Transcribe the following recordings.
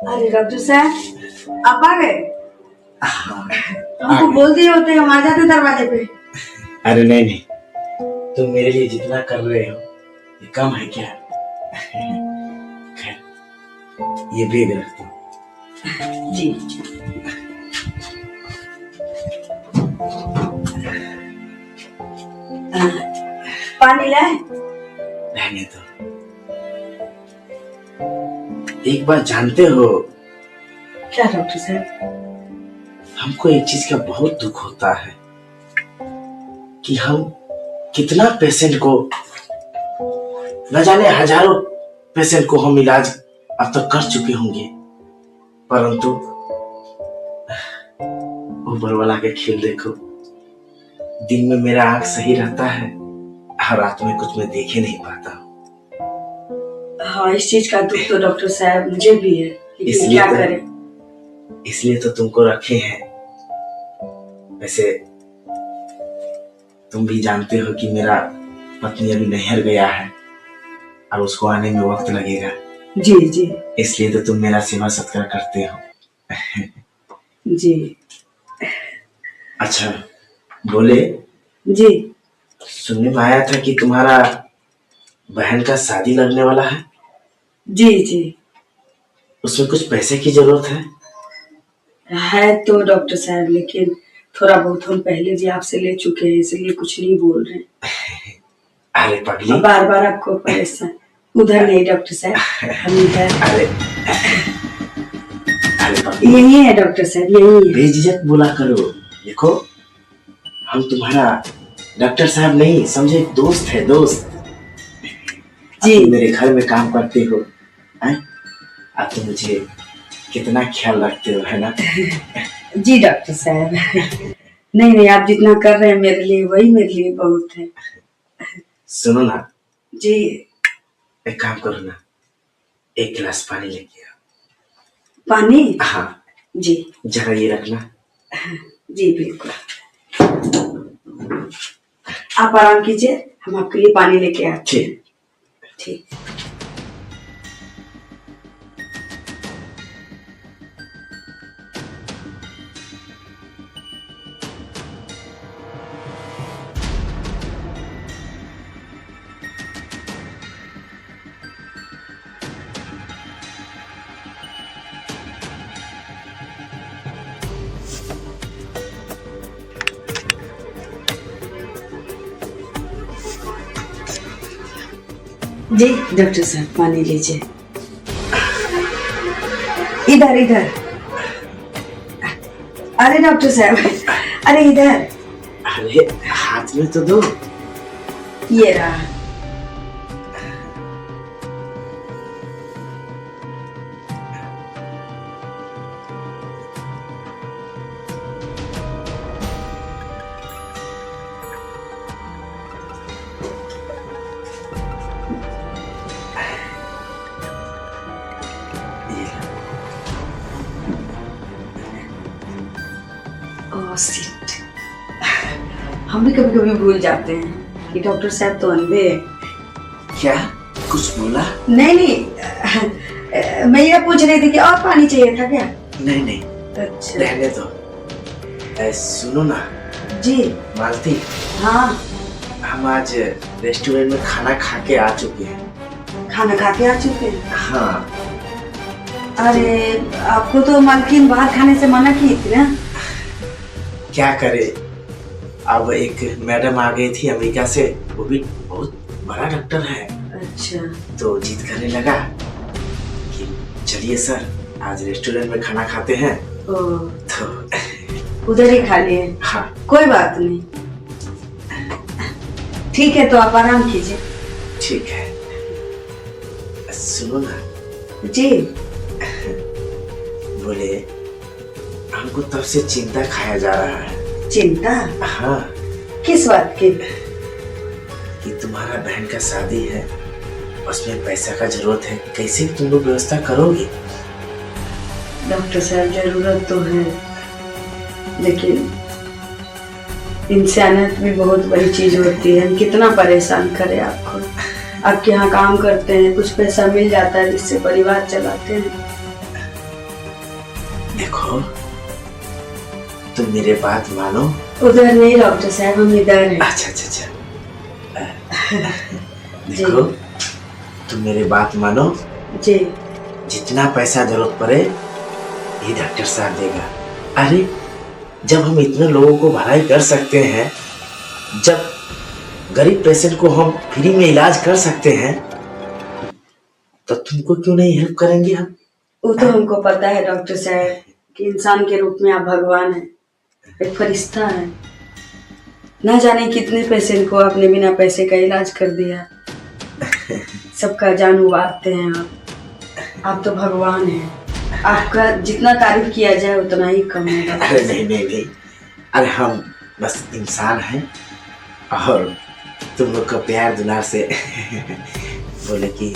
अरे डॉक्टर साहब आप आ गए? हमको बोल दिए होते हम आ जाते दरवाजे पे। अरे नहीं नहीं, तुम मेरे लिए जितना कर रहे हो ये कम है क्या? खैर, ये भी रखती हूँ। जी पानी लाए? रहने दो। एक बात जानते हो क्या डॉक्टर साहब? हमको एक चीज का बहुत दुख होता है कि हम कितना पेशेंट को, न जाने हजारों पेशेंट को हम इलाज अब तक कर चुके होंगे, परंतु ऊपर वाला के खेल देखो। दिन में मेरा आंख सही रहता है और रात में कुछ मैं देख ही नहीं पाता। हाँ, इस चीज का दुख तो डॉक्टर साहब मुझे भी है, लेकिन क्या करें? इसलिए तो तुमको रखे हैं। वैसे तुम भी जानते हो कि मेरा पत्नी अभी नैहर गया है और उसको आने में वक्त लगेगा। जी जी। इसलिए तो तुम मेरा सेवा सत्कार करते हो। जी। अच्छा बोले जी, सुनने में आया था कि तुम्हारा बहन का शादी लगने वाला है। जी जी। उसमें कुछ पैसे की जरूरत है तो डॉक्टर साहब, लेकिन थोड़ा बहुत हम पहले भी आपसे ले चुके हैं, इसलिए कुछ नहीं बोल रहे। अरे पगली, बार बार आपको परेशान उधर नहीं डॉक्टर साहब, हम इधर। अरे पगली, यही है डॉक्टर साहब, यही है। बेझिझक बोला करो। देखो हम तुम्हारा डॉक्टर साहब नहीं समझे, दोस्त है, दोस्त जी। तुम मेरे घर में काम करते हो, अब तुम मुझे कितना ख्याल रखते हो, है ना? जी डॉक्टर साहब। नहीं नहीं, आप जितना कर रहे हैं मेरे लिए वही मेरे लिए बहुत है। सुनो ना जी। एक काम करो ना, एक गिलास पानी लेके आओ। पानी? हाँ जी। जरा ये रखना। जी बिल्कुल। आप आराम कीजिए, हम आपके लिए पानी लेके आते हैं। ठीक। जी डॉक्टर साहब, पानी लीजिए। इधर इधर। अरे डॉक्टर साहब, अरे इधर। अरे हाथ में तो दो। ये रहा। हम भी कभी कभी भूल जाते हैं कि डॉक्टर साहब तो अंधे हैं। क्या कुछ बोला? नहीं नहीं, मैं ये पूछ रही थी कि और पानी चाहिए था क्या? नहीं नहीं, अच्छा रहने दो। सुनो ना जी। मालती, हाँ। हम आज रेस्टोरेंट में खाना खा के आ चुके हैं। खाना खा के आ चुके हैं? हाँ। अरे आपको तो मालकिन बाहर खाने से मना की थी ना। क्या करे, अब एक मैडम आ गई थी अमेरिका से, वो भी बहुत बड़ा डॉक्टर है। अच्छा। तो जिद करने लगा कि चलिए सर आज रेस्टोरेंट में खाना खाते हैं। तो उधर ही खा लिए? हाँ। कोई बात नहीं, ठीक है तो आप आराम कीजिए। ठीक है। सुनो ना जी। बोले हमको तब से चिंता खाया जा रहा है। चिंता? हाँ। किस बात की? कि तुम्हारा बहन का शादी है, उसमें पैसा का जरूरत है, कैसे तुम लोग व्यवस्था करोगे? डॉक्टर साहब जरूरत तो है, लेकिन इंसानियत भी बहुत बड़ी चीज होती है। कितना परेशान करे आपको। आपके यहाँ काम करते हैं, कुछ पैसा मिल जाता है जिससे परिवार चलाते हैं। देखो तुम मेरे बात मानो। उधर नहीं डॉक्टर साहब, हम इधर हैं। अच्छा अच्छा अच्छा। देखो तुम मेरे बात मानो जी। जितना पैसा जरूरत पड़े ये डॉक्टर साहब देगा। अरे जब हम इतने लोगों को भलाई कर सकते हैं, जब गरीब पेशेंट को हम फ्री में इलाज कर सकते हैं, तो तुमको क्यों नहीं हेल्प करेंगे हम? वो तो हमको पता है डॉक्टर साहब कि इंसान के रूप में आप भगवान हैं, एक फरिश्ता है। ना जाने कितने पेशेंट को आपने बिना पैसे का इलाज कर दिया। सबका जान उबारते हैं आप। आप तो भगवान हैं। आपका जितना तारीफ किया जाए उतना ही कम है। अरे नहीं नहीं नहीं, अरे हम बस इंसान हैं और तुम लोग का प्यार दुलार से बोले कि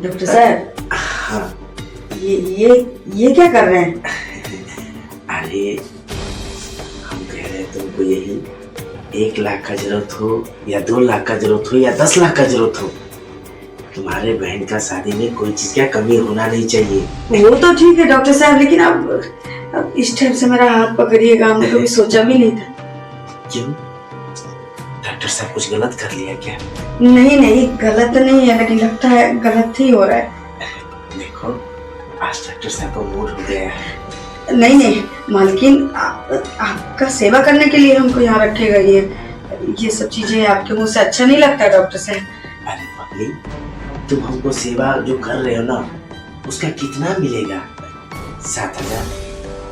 डॉक्टर साहब। हाँ। ये क्या कर रहे हैं? अरे हम कह रहे हैं तुमको यही 1 लाख का जरूरत हो या 2 लाख का जरूरत हो या 10 लाख का जरूरत हो, तुम्हारे बहन का शादी में कोई चीज का कमी होना नहीं चाहिए। वो तो ठीक है डॉक्टर साहब, लेकिन अब इस टाइम से मेरा हाथ पकड़िएगा, हमने कभी सोचा भी नहीं था। क्यों, डॉक्टर साहब कुछ गलत कर लिया क्या? नहीं नहीं, गलत नहीं है, लेकिन लगता है गलत ही हो रहा है। देखो आज डॉक्टर साहब का मूड हो गया है। नहीं नहीं मालकिन, आपका सेवा करने के लिए हमको यहाँ रखेगा। ये सब चीजें आपके मुंह से अच्छा नहीं लगता डॉक्टर साहब। अरे पगली, तुम हमको सेवा जो कर रहे हो ना, उसका कितना मिलेगा? 7,000,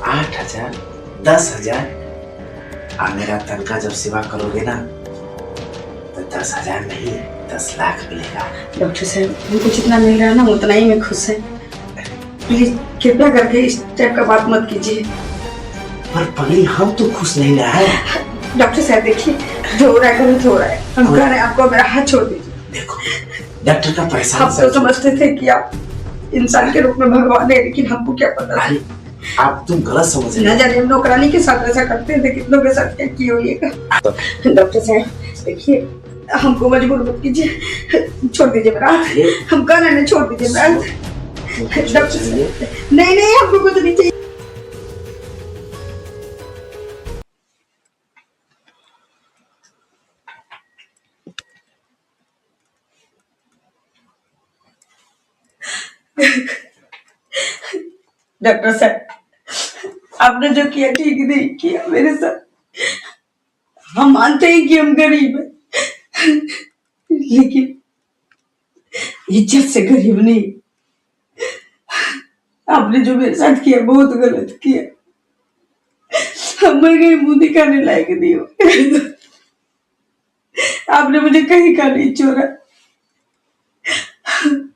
8,000, 10,000? और मेरा तनख्वाह जब सेवा करोगे ना तो 10,000 नहीं 10 लाख मिलेगा। डॉक्टर साहब हमको जितना मिल रहा है ना उतना ही मैं खुश है। प्लीज कृपया करके इस टाइप का बात मत कीजिए। पर पगली हम तो खुश नहीं ना है। डॉक्टर साहब देखिए, जो हो रहा है गलत हो रहा है। हम कह रहे हैं आपको मेरा हाथ छोड़ दीजिए। देखो डॉक्टर का पैसा हम तो समझते थे कि आप इंसान के रूप में भगवान है, लेकिन हमको क्या पता। अरे आप तुम गलत समझ रहे हो। न जाने हम नौकरानी के साथ ऐसा करते थे, कितनों के साथ क्या किए होइएगा। डॉक्टर साहब देखिए, हमको मजबूर मत कीजिए, छोड़ दीजिए मेरा हाथ। हम कह रहे हैं छोड़ दीजिए मेरा हाथ। नहीं नहीं हमको कुछ नहीं चाहिए। डॉक्टर साहब आपने जो किया ठीक नहीं किया मेरे साथ। हम मानते हैं कि हम गरीब हैं, लेकिन इज्जत से गरीब नहीं। आपने जो मेरे साथ किया बहुत गलत किया। हम मर गए, मुंह दिखाने लायक नहीं हो। आपने मुझे कहीं का नहीं छोड़ा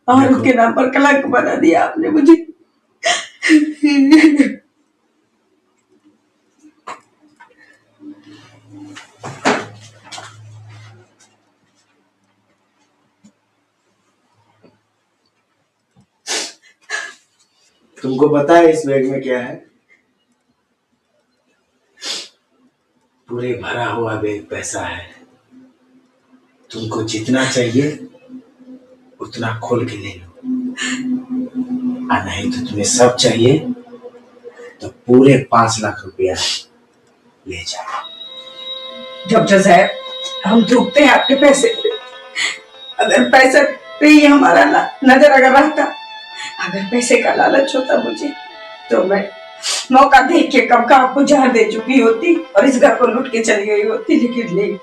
और उसके नाम पर कलंक बना दिया आपने मुझे। तुमको पता है इस बैग में क्या है? पूरे भरा हुआ बैग पैसा है। तुमको जितना चाहिए उतना खोल के ले लो, और नहीं तो तुम्हें सब चाहिए तो पूरे 5 लाख रुपया ले जाओ। डॉक्टर साहब हम थूकते हैं आपके पैसे पे। अगर पैसा पे ही हमारा नजर अगर रहता, अगर पैसे का लालच होता मुझे, तो मैं मौका देख के कब का आपको जहर दे चुकी होती और इस घर को लूट के चली गई होती। लेकिन नहीं,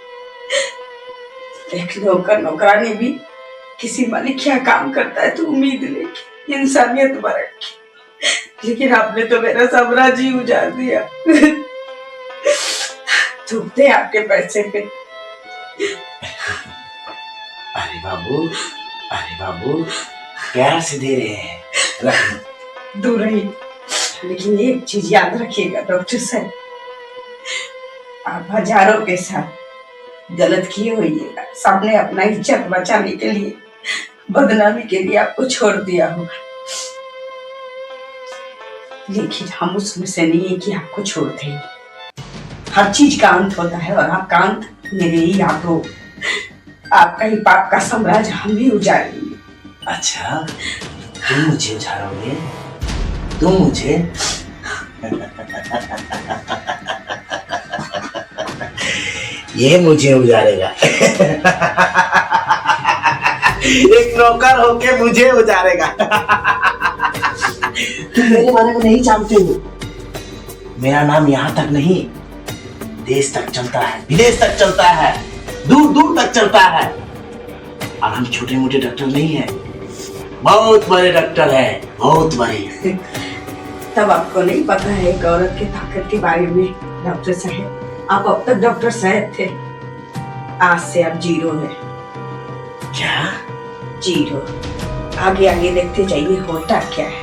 एक नौकर नौकरानी भी किसी मालिक क्या काम करता है तो उम्मीद लेके, इंसानियत बरत के, लेकिन आपने तो मेरा साम्राज्य ही उजाड़ दिया। थूकते आपके पैसे पे। अरे बाबू प्यार से दे रहे हैं, रख। दूर रही, लेकिन एक चीज याद रखिएगा डॉक्टर साहब, आप हजारों के साथ गलत किए होइएगा, सबने अपना इज्जत बचाने के लिए, बदनामी के लिए आपको छोड़ दिया होगा, लेकिन हम उसमें से नहीं है कि आपको छोड़ देंगे। हर चीज का अंत होता है और आपका अंत मेरे ही हाथों, आपका ही पाप का साम्राज्य हम ही उजाड़ेंगे। अच्छा, तुम मुझे उजाड़ोगे? तुम मुझे? ये मुझे उजाड़ेगा। एक नौकर होके मुझे उजाड़ेगा। तुम मेरे बारे में नहीं जानते हो। मेरा नाम यहाँ तक नहीं, देश तक चलता है, विदेश तक चलता है, दूर दूर तक चलता है। और हम छोटे मोटे डॉक्टर नहीं है, बहुत बड़े डॉक्टर है, बहुत बड़े। तब आपको नहीं पता है एक औरत की ताकत के बारे में डॉक्टर साहब। आप अब तक डॉक्टर साहब थे, आज से आप जीरो है। क्या? जीरो। आगे आगे देखते जाइए होता क्या है।